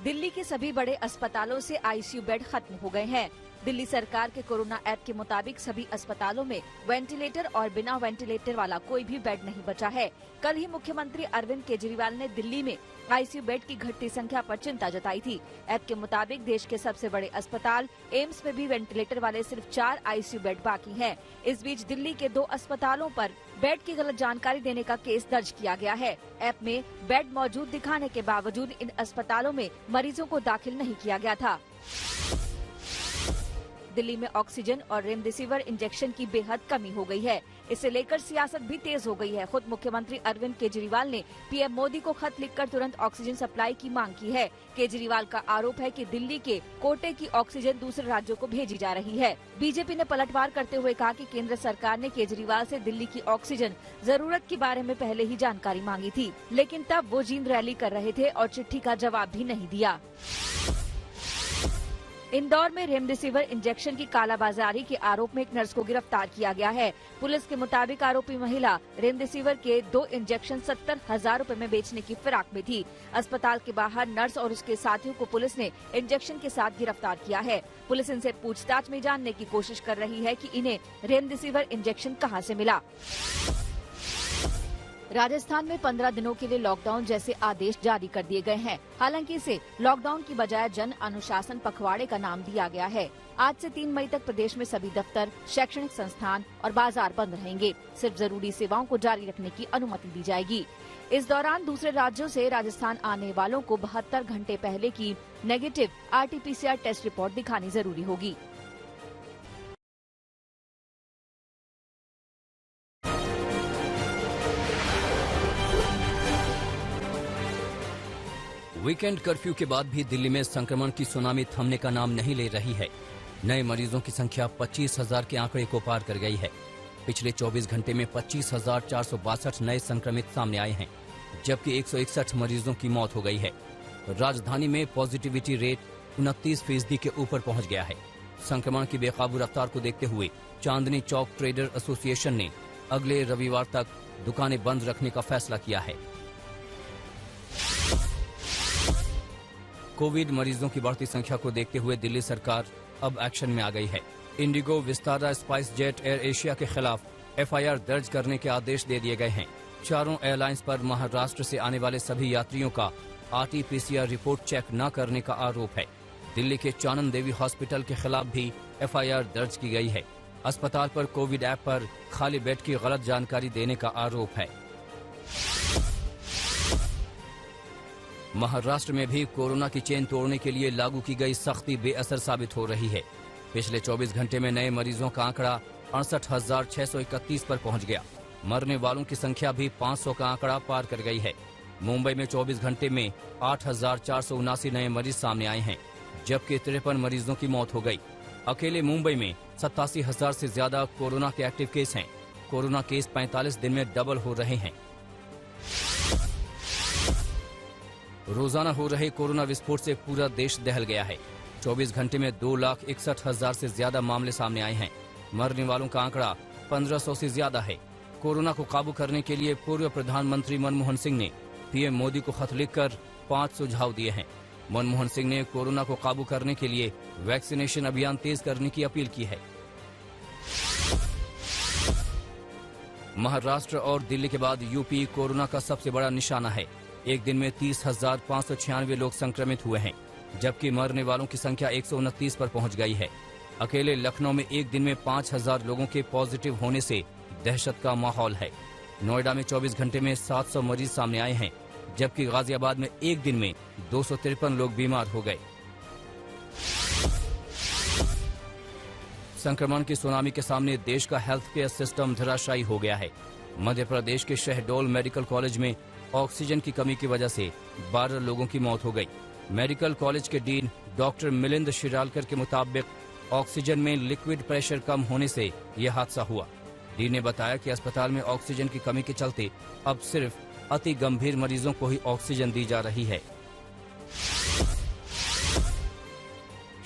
दिल्ली के सभी बड़े अस्पतालों से आईसीयू बेड खत्म हो गए हैं। दिल्ली सरकार के कोरोना ऐप के मुताबिक सभी अस्पतालों में वेंटिलेटर और बिना वेंटिलेटर वाला कोई भी बेड नहीं बचा है। कल ही मुख्यमंत्री अरविंद केजरीवाल ने दिल्ली में आईसीयू बेड की घटती संख्या पर चिंता जताई थी। ऐप के मुताबिक देश के सबसे बड़े अस्पताल एम्स में भी वेंटिलेटर वाले सिर्फ 4 आईसीयू बेड बाकी हैं। इस बीच दिल्ली के 2 अस्पतालों पर बेड की गलत जानकारी देने का केस दर्ज किया गया है। ऐप में बेड मौजूद दिखाने के बावजूद इन अस्पतालों में मरीजों को दाखिल नहीं किया गया था। दिल्ली में ऑक्सीजन और रेमडेसिविर इंजेक्शन की बेहद कमी हो गई है। इसे लेकर सियासत भी तेज हो गई है। खुद मुख्यमंत्री अरविंद केजरीवाल ने पीएम मोदी को खत लिखकर तुरंत ऑक्सीजन सप्लाई की मांग की है। केजरीवाल का आरोप है कि दिल्ली के कोटे की ऑक्सीजन दूसरे राज्यों को भेजी जा रही है। बीजेपी ने पलटवार करते हुए कहा कि केंद्र सरकार ने केजरीवाल से दिल्ली की ऑक्सीजन जरूरत के बारे में पहले ही जानकारी मांगी थी, लेकिन तब वो जींद रैली कर रहे थे और चिट्ठी का जवाब भी नहीं दिया। इंदौर में रेमडेसिविर इंजेक्शन की कालाबाजारी के आरोप में एक नर्स को गिरफ्तार किया गया है। पुलिस के मुताबिक आरोपी महिला रेमडेसिविर के 2 इंजेक्शन 70,000 रुपए में बेचने की फिराक में थी। अस्पताल के बाहर नर्स और उसके साथियों को पुलिस ने इंजेक्शन के साथ गिरफ्तार किया है। पुलिस इनसे पूछताछ में जानने की कोशिश कर रही है कि इन्हें रेमडेसिविर इंजेक्शन कहां से मिला। राजस्थान में 15 दिनों के लिए लॉकडाउन जैसे आदेश जारी कर दिए गए हैं। हालांकि इसे लॉकडाउन की बजाय जन अनुशासन पखवाड़े का नाम दिया गया है। आज से 3 मई तक प्रदेश में सभी दफ्तर, शैक्षणिक संस्थान और बाजार बंद रहेंगे। सिर्फ जरूरी सेवाओं को जारी रखने की अनुमति दी जाएगी। इस दौरान दूसरे राज्यों से राजस्थान आने वालों को 72 घंटे पहले की नेगेटिव RT-PCR टेस्ट रिपोर्ट दिखानी जरूरी होगी। वीकेंड कर्फ्यू के बाद भी दिल्ली में संक्रमण की सुनामी थमने का नाम नहीं ले रही है। नए मरीजों की संख्या 25,000 के आंकड़े को पार कर गई है। पिछले 24 घंटे में 25,462 नए संक्रमित सामने आए हैं, जबकि 161 मरीजों की मौत हो गई है। राजधानी में पॉजिटिविटी रेट 29% के ऊपर पहुंच गया है। संक्रमण की बेकाबू रफ्तार को देखते हुए चांदनी चौक ट्रेडर एसोसिएशन ने अगले रविवार तक दुकानें बंद रखने का फैसला किया है। कोविड मरीजों की बढ़ती संख्या को देखते हुए दिल्ली सरकार अब एक्शन में आ गई है। Indigo, Vistara, spice jet, air Asia के खिलाफ FIR दर्ज करने के आदेश दे दिए गए हैं। चारों एयरलाइंस पर महाराष्ट्र से आने वाले सभी यात्रियों का RT-PCR रिपोर्ट चेक न करने का आरोप है। दिल्ली के चानन देवी हॉस्पिटल के खिलाफ भी FIR दर्ज की गई है। अस्पताल पर कोविड ऐप पर खाली बेड की गलत जानकारी देने का आरोप है। महाराष्ट्र में भी कोरोना की चेन तोड़ने के लिए लागू की गई सख्ती बेअसर साबित हो रही है। पिछले 24 घंटे में नए मरीजों का आंकड़ा 68,631 पर पहुंच गया। मरने वालों की संख्या भी 500 का आंकड़ा पार कर गई है। मुंबई में 24 घंटे में 8,479 नए मरीज सामने आए हैं, जबकि 53 मरीजों की मौत हो गई। अकेले मुंबई में 87,000 से ज्यादा कोरोना के एक्टिव केस हैं। कोरोना केस 45 दिन में डबल हो रहे हैं। रोजाना हो रहे कोरोना विस्फोट से पूरा देश दहल गया है। 24 घंटे में 2,61,000 से ज्यादा मामले सामने आए हैं। मरने वालों का आंकड़ा 1,500 से ज्यादा है। कोरोना को काबू करने के लिए पूर्व प्रधानमंत्री मनमोहन सिंह ने पीएम मोदी को खत लिखकर 5 सुझाव दिए हैं। मनमोहन सिंह ने कोरोना को काबू करने के लिए वैक्सीनेशन अभियान तेज करने की अपील की है। महाराष्ट्र और दिल्ली के बाद यूपी कोरोना का सबसे बड़ा निशाना है। एक दिन में 30,596 लोग संक्रमित हुए हैं, जबकि मरने वालों की संख्या 129 पर पहुंच गई है। अकेले लखनऊ में एक दिन में 5,000 लोगों के पॉजिटिव होने से दहशत का माहौल है। नोएडा में 24 घंटे में 700 मरीज सामने आए हैं, जबकि गाजियाबाद में एक दिन में 253 लोग बीमार हो गए। संक्रमण की सुनामी के सामने देश का हेल्थ केयर सिस्टम धराशायी हो गया है। मध्य प्रदेश के शहडोल मेडिकल कॉलेज में ऑक्सीजन की कमी की वजह से 12 लोगों की मौत हो गई। मेडिकल कॉलेज के डीन डॉक्टर मिलिंद शिरालकर के मुताबिक ऑक्सीजन में लिक्विड प्रेशर कम होने से यह हादसा हुआ। डीन ने बताया कि अस्पताल में ऑक्सीजन की कमी के चलते अब सिर्फ अति गंभीर मरीजों को ही ऑक्सीजन दी जा रही है।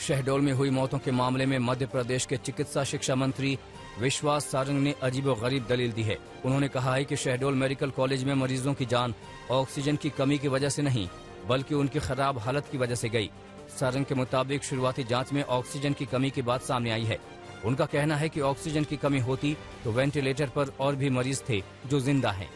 शहडोल में हुई मौतों के मामले में मध्य प्रदेश के चिकित्सा शिक्षा मंत्री विश्वास सारंग ने अजीबोगरीब दलील दी है। उन्होंने कहा है कि शहडोल मेडिकल कॉलेज में मरीजों की जान ऑक्सीजन की कमी की वजह से नहीं बल्कि उनकी खराब हालत की वजह से गई। सारंग के मुताबिक शुरुआती जांच में ऑक्सीजन की कमी की बात सामने आई है। उनका कहना है कि ऑक्सीजन की कमी होती तो वेंटिलेटर पर और भी मरीज थे जो जिंदा हैं।